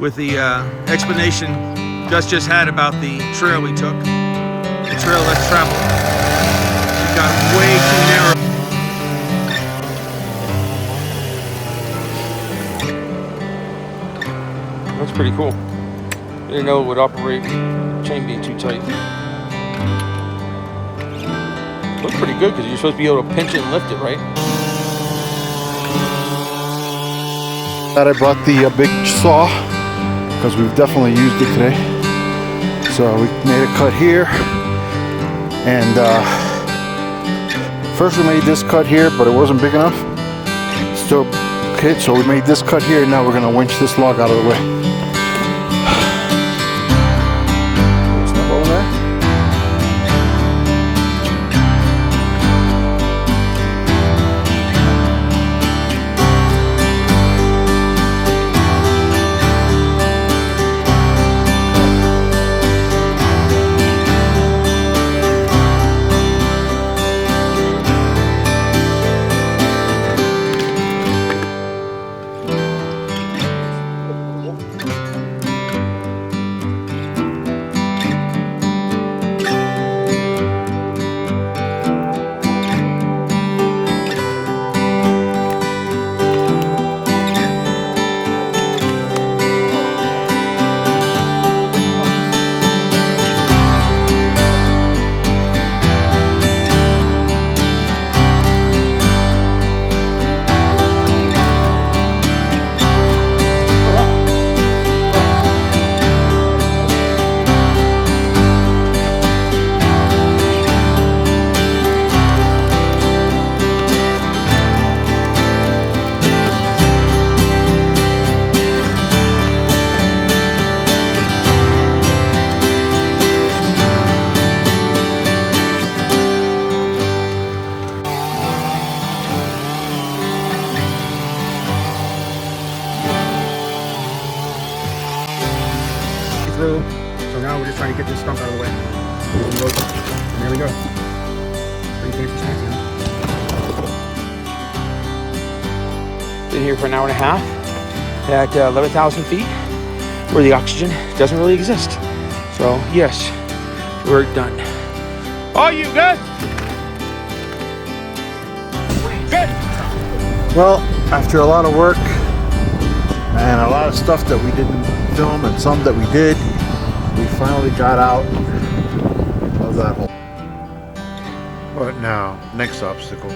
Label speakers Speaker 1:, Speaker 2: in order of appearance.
Speaker 1: with the explanation Gus just had about the trail we took, the trail less traveled. It got way too narrow.
Speaker 2: That's pretty cool. Didn't know it would operate with the chain being too tight. Looks pretty good because you're supposed to be able to pinch it and lift it, right?
Speaker 3: That I brought the big saw because we've definitely used it today. So we made a cut here, and first we made this cut here, but it wasn't big enough. Still, okay, so we made this cut here, and now we're gonna winch this log out of the way. Step over there.
Speaker 1: Through. So now we're just trying to get this stump out of the way. And there we go. Pretty fancy schmancy, huh?
Speaker 2: Been here for an hour and a half at 11,000 feet where the oxygen doesn't really exist. So yes, we're done. Are you good? Good.
Speaker 3: Well, after a lot of work and a lot of stuff that we didn't film and some that we did, we finally got out of that hole. But now, next obstacle.